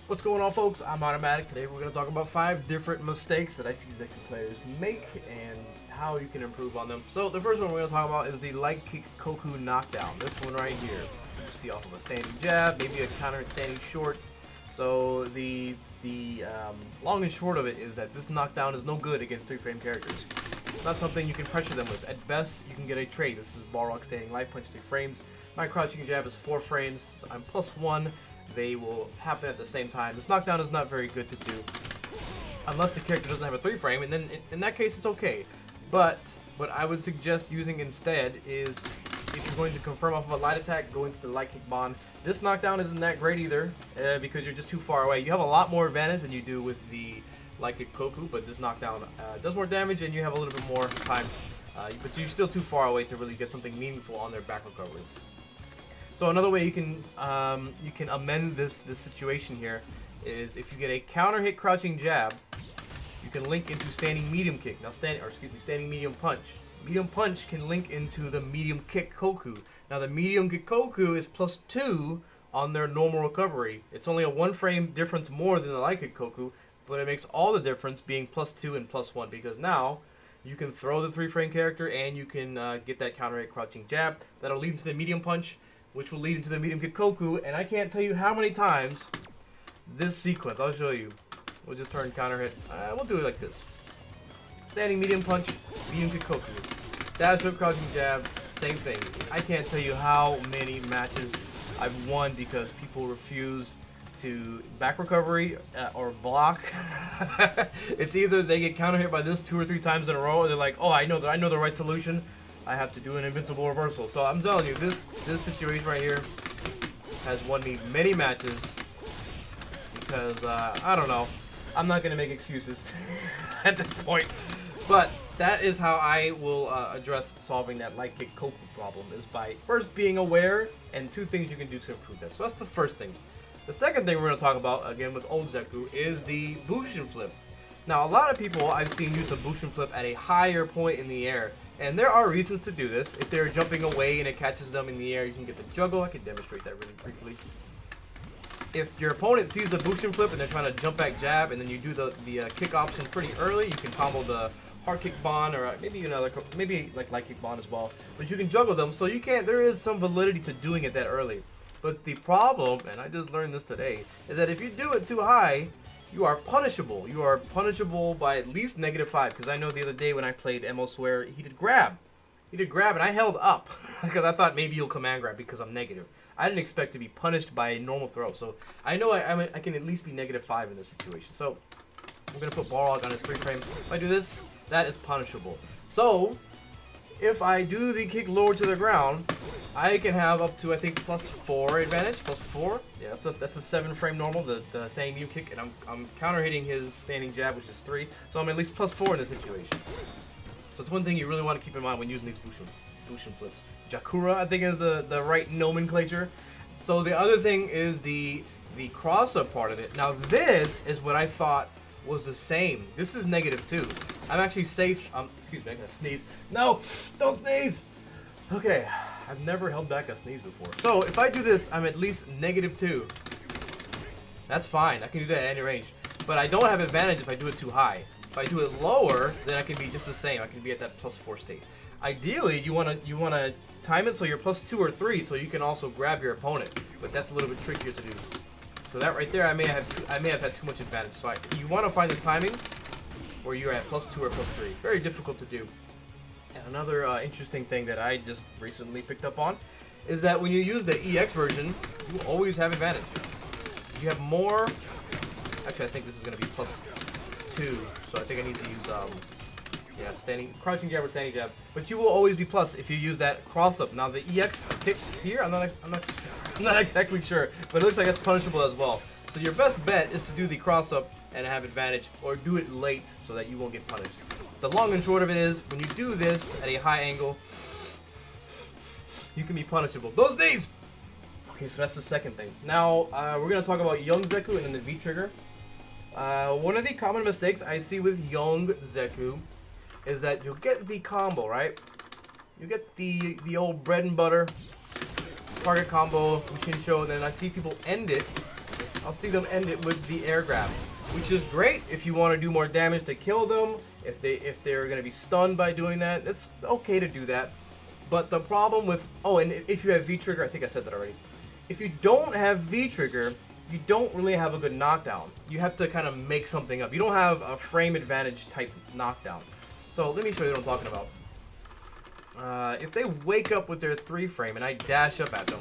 What's going on, folks? I'm AutoMattock. Today we're going to talk about 5 different mistakes that I see Zeku players make and how you can improve on them. So the first one we're going to talk about is the light kick Koku knockdown. This one right here. You see off of a standing jab, maybe a counter standing short. So the long and short of it is that this knockdown is no good against 3-frame characters. It's not something you can pressure them with. At best, you can get a trade. This is ball rock standing light punch 3 frames. My crouching jab is 4 frames. So I'm +1. They will happen at the same time. This knockdown is not very good to do unless the character doesn't have a 3-frame, and then in that case it's okay. But what I would suggest using instead is, if you're going to confirm off of a light attack, go into the light kick bond. This knockdown isn't that great either because you're just too far away. You have a lot more advantage than you do with the light kick Koku, but this knockdown does more damage and you have a little bit more time, but you're still too far away to really get something meaningful on their back recovery. So another way you can amend this situation here is if you get a counter hit crouching jab, you can link into standing medium kick. Now standing medium punch. Medium punch can link into the medium kick Koku. Now the medium kick Koku is +2 on their normal recovery. It's only a 1-frame difference more than the light kick Koku, but it makes all the difference being +2 and +1 because now you can throw the 3-frame character and you can get that counter hit crouching jab. That'll lead into the medium punch, which will lead into the medium kick Koku, and I can't tell you how many times this sequence, I'll show you. We'll just turn counter hit. We'll do it like this. Standing medium punch, medium kick Koku. Dash whip crouching jab, same thing. I can't tell you how many matches I've won because people refuse to back recovery or block. It's either they get counter hit by this 2 or 3 times in a row, or they're like, oh, I know the right solution. I have to do an invincible reversal. So I'm telling you, this situation right here has won me many matches because I don't know. I'm not gonna make excuses at this point, but that is how I will address solving that light kick Koku problem, is by first being aware and 2 things you can do to improve that. So that's the first thing. The second thing we're gonna talk about again with old Zeku is the Bushin flip. Now a lot of people I've seen use the Bushin flip at a higher point in the air. And there are reasons to do this. If they're jumping away and it catches them in the air, you can get the juggle. I can demonstrate that really briefly. If your opponent sees the Bushin flip and they're trying to jump back jab, and then you do the kick option pretty early, you can combo the hard kick bond, or maybe like light kick bond as well. But you can juggle them, so you can't. There is some validity to doing it that early. But the problem, and I just learned this today, is that if you do it too high, you are punishable. You are punishable by at least -5. Because I know the other day when I played Emo Swear, he did grab. He did grab, and I held up because I thought maybe he'll command grab because I'm negative. I didn't expect to be punished by a normal throw. So I know I can at least be -5 in this situation. So we're gonna put ball rock on his 3-frame. If I do this, that is punishable. So if I do the kick lower to the ground, I can have up to, I think, +4 advantage. +4? Yeah, that's a 7-frame normal, the standing medium kick, and I'm counter hitting his standing jab, which is 3. So I'm at least +4 in this situation. So it's one thing you really want to keep in mind when using these Bushin flips. Jakura, I think, is the right nomenclature. So the other thing is the cross-up part of it. Now this is what I thought was the same. This is -2. I'm actually safe. Excuse me, I'm gonna sneeze. No, don't sneeze. Okay, I've never held back a sneeze before. So if I do this, I'm at least -2. That's fine. I can do that at any range. But I don't have advantage if I do it too high. If I do it lower, then I can be just the same. I can be at that +4 state. Ideally, you wanna time it so you're +2 or 3, so you can also grab your opponent. But that's a little bit trickier to do. So that right there, I may have had too much advantage. So you want to find the timing where you're at +2 or +3. Very difficult to do. And another interesting thing that I just recently picked up on is that when you use the EX version, you always have advantage. You have more. Actually, I think this is going to be +2. So I think I need to use standing crouching jab or standing jab. But you will always be plus if you use that cross up. Now the EX kick here, I'm not exactly sure, but it looks like it's punishable as well. So your best bet is to do the cross up and have advantage, or do it late so that you won't get punished. The long and short of it is, when you do this at a high angle, you can be punishable. Those knees! Okay, so that's the second thing. Now, we're going to talk about young Zeku and then the V-trigger. One of the common mistakes I see with young Zeku is that you'll get the combo, right? You get the old bread and butter target combo, Bushin show, and then I see people end it I'll see them end it with the air grab, which is great if you want to do more damage to kill them. If they're going to be stunned by doing that, it's okay to do that. But the problem with, oh, and if you have V-trigger, I think I said that already. If you don't have V-trigger, you don't really have a good knockdown. You have to kind of make something up. You don't have a frame advantage type knockdown. So let me show you what I'm talking about. If they wake up with their 3 frame and I dash up at them.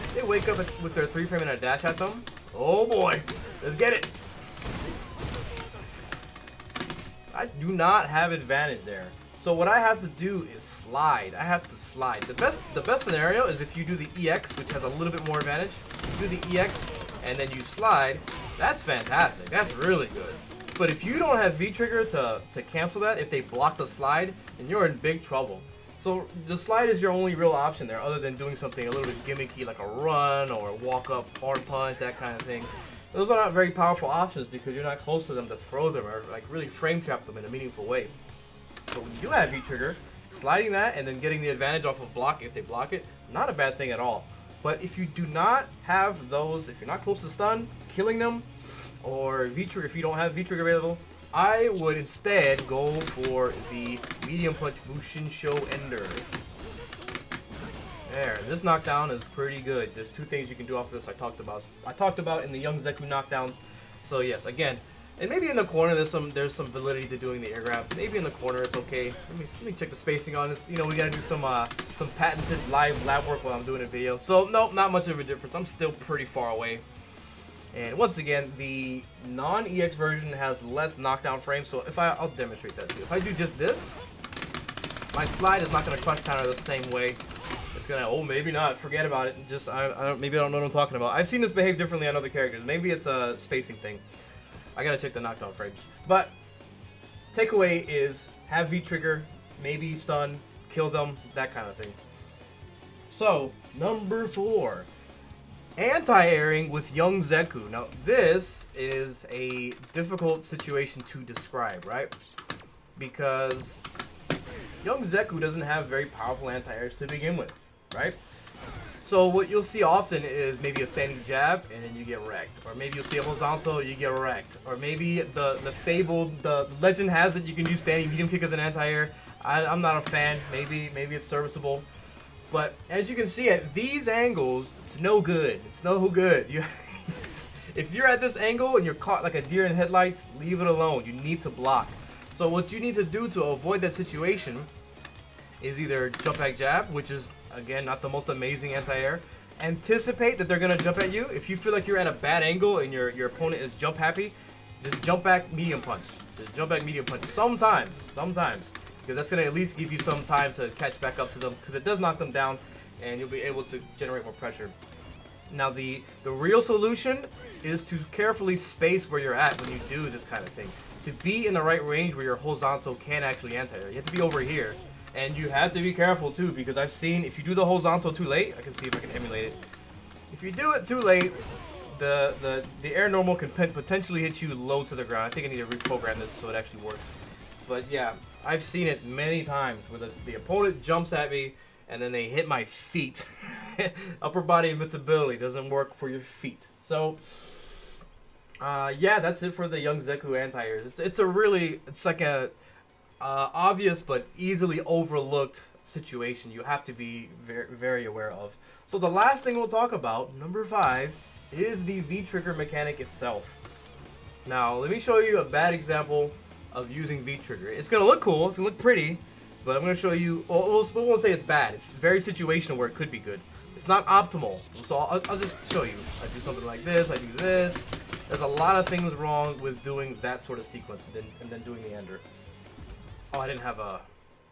If they wake up with their 3 frame and I dash at them. Oh boy, let's get it. I do not have advantage there. So what I have to do is slide. I have to slide. The best scenario is if you do the EX, which has a little bit more advantage. You do the EX and then you slide. That's fantastic. That's really good. But if you don't have V-trigger to cancel that, if they block the slide, then you're in big trouble. So the slide is your only real option there, other than doing something a little bit gimmicky like a run or a walk up, hard punch, that kind of thing. Those are not very powerful options because you're not close to them to throw them or like really frame trap them in a meaningful way. But when you do have V-trigger, sliding that and then getting the advantage off of block if they block it, not a bad thing at all. But if you do not have those, if you're not close to stun, killing them, or V-trigger, if you don't have V-trigger available, I would instead go for the medium punch Bushin show ender. There, this knockdown is pretty good. There's 2 things you can do off of this I talked about in the young Zeku knockdowns. So yes, again, and maybe in the corner there's some validity to doing the air grab. Maybe in the corner it's okay. Let me check the spacing on this. You know, we gotta do some patented live lab work while I'm doing a video. So nope, not much of a difference. I'm still pretty far away. And once again, the non-EX version has less knockdown frames. So if I'll demonstrate that too. If I do just this, my slide is not gonna crush counter the same way. It's gonna, oh, maybe not. Forget about it. Just maybe I don't know what I'm talking about. I've seen this behave differently on other characters. Maybe it's a spacing thing. I gotta check the knockdown frames. But takeaway is have V-trigger, maybe stun, kill them, that kind of thing. So number 4, anti-airing with young Zeku. Now this is a difficult situation to describe, right? Because young Zeku doesn't have very powerful anti-airs to begin with, right? So what you'll see often is maybe a standing jab and then you get wrecked. Or maybe you'll see a horizontal, you get wrecked. Or maybe the legend has it you can do standing medium kick as an anti-air. I'm not a fan. Maybe it's serviceable. But as you can see at these angles, it's no good. It's no good. If you're at this angle and you're caught like a deer in headlights, leave it alone. You need to block. So what you need to do to avoid that situation is either jump back jab, which is again not the most amazing anti-air. Anticipate that they're gonna jump at you. If you feel like you're at a bad angle and your opponent is jump happy, just jump back medium punch. Just jump back medium punch. Sometimes, because that's gonna at least give you some time to catch back up to them, because it does knock them down, and you'll be able to generate more pressure. Now the real solution is to carefully space where you're at when you do this kind of thing. To be in the right range where your horizontal can actually anti-air. You have to be over here. And you have to be careful too, because I've seen if you do the horizontal too late, I can see if I can emulate it. If you do it too late, the air normal can potentially hit you low to the ground. I think I need to reprogram this so it actually works. But yeah, I've seen it many times where the opponent jumps at me and then they hit my feet. Upper body invincibility doesn't work for your feet. So yeah, that's it for the young Zeku anti-airs. It's like a obvious but easily overlooked situation you have to be very, very aware of. So the last thing we'll talk about, number 5, is the V-trigger mechanic itself. Now let me show you a bad example of using V-trigger. It's gonna look cool, it's gonna look pretty, but I'm gonna show you, we won't say it's bad. It's very situational where it could be good. It's not optimal, so I'll just show you. I do something like this, I do this. There's a lot of things wrong with doing that sort of sequence and then doing the ender. Oh, I didn't have a...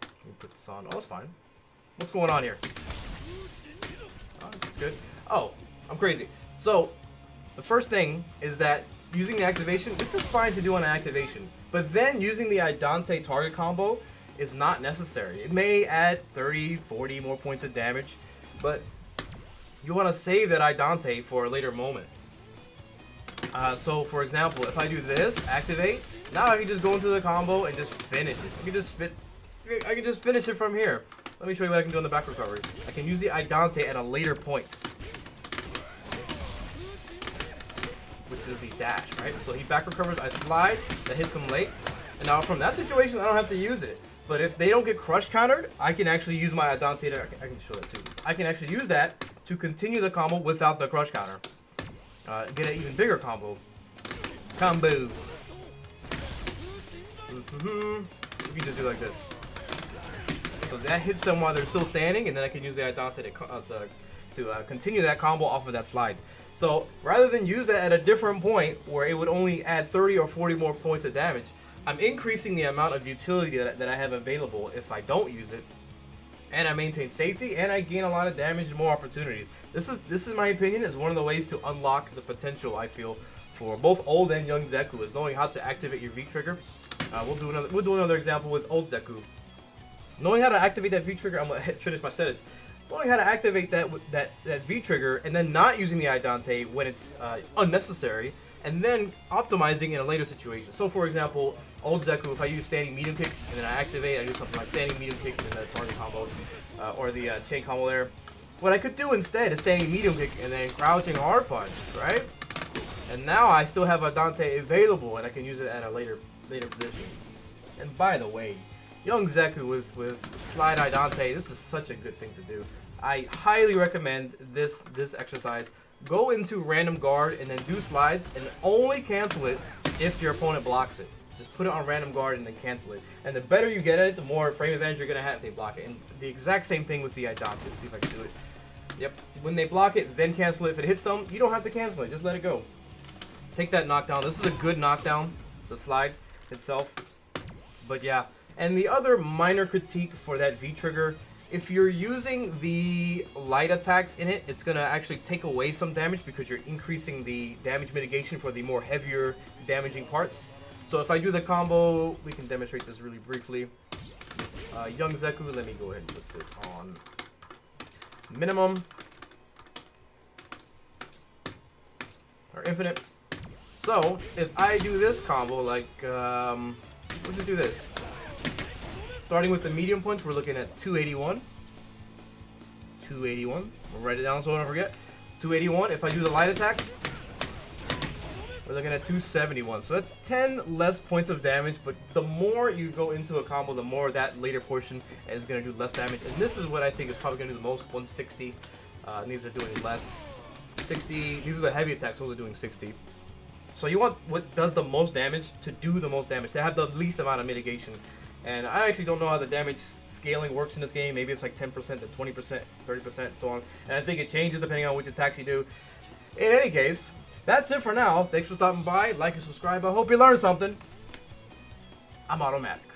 Let me put this on. Oh, it's fine. What's going on here? Oh, that's good. Oh, I'm crazy. So, the first thing is that using the activation, this is fine to do on an activation. But then using the Idante target combo is not necessary. It may add 30, 40 more points of damage, but you want to save that Idante for a later moment. So, for example, if I do this, activate, now I can just go into the combo and just finish it. I can just finish it from here. Let me show you what I can do in the back recovery. I can use the Idante at a later point. which is the dash, right? So he back recovers, I slide, that hits him late. And now from that situation, I don't have to use it. But if they don't get crush countered, I can actually use my Adante. I can show that too. I can actually use that to continue the combo without the crush counter. Get an even bigger combo. Combo. You can just do like this. So that hits them while they're still standing, and then I can use the Adante to continue that combo off of that slide. So rather than use that at a different point where it would only add 30 or 40 more points of damage, I'm increasing the amount of utility that I have available if I don't use it, and I maintain safety, and I gain a lot of damage and more opportunities. This is my opinion, is one of the ways to unlock the potential, I feel, for both old and young Zeku, is knowing how to activate your V trigger. We'll do another example with old Zeku. Knowing how to activate that V trigger, I'm gonna finish my sentence. Knowing how to activate that V trigger and then not using the Adante when it's unnecessary, and then optimizing in a later situation. So for example, old Zeku, if I use standing medium kick and then I activate, I do something like standing medium kick and then the target combo, or the chain combo there. What I could do instead is standing medium kick and then crouching hard punch, right? And now I still have Adante available and I can use it at a later position. And by the way, young Zeku with slide Adante, this is such a good thing to do. I highly recommend this exercise. Go into random guard and then do slides, and only cancel it if your opponent blocks it. Just put it on random guard and then cancel it. And the better you get at it, the more frame advantage you're going to have if they block it. And the exact same thing with the Adante. Let's see if I can do it. Yep. When they block it, then cancel it. If it hits them, you don't have to cancel it. Just let it go. Take that knockdown. This is a good knockdown, the slide itself. But yeah. And the other minor critique for that V trigger, if you're using the light attacks in it, it's going to actually take away some damage because you're increasing the damage mitigation for the more heavier damaging parts. So if I do the combo, we can demonstrate this really briefly. Young Zeku, let me go ahead and put this on minimum. Or infinite. So if I do this combo, like, we'll just do this. Starting with the medium punch, we're looking at 281. 281. We'll write it down so I don't forget. 281. If I do the light attack, we're looking at 271. So that's 10 less points of damage, but the more you go into a combo, the more that later portion is going to do less damage. And this is what I think is probably going to do the most, 160. And these are doing less. 60. These are the heavy attacks, so they're doing 60. So you want what does the most damage to do the most damage, to have the least amount of mitigation. And I actually don't know how the damage scaling works in this game. Maybe it's like 10% to 20%, 30%, so on. And I think it changes depending on which attacks you do. In any case, that's it for now. Thanks for stopping by. Like and subscribe. I hope you learned something. I'm AutoMattock.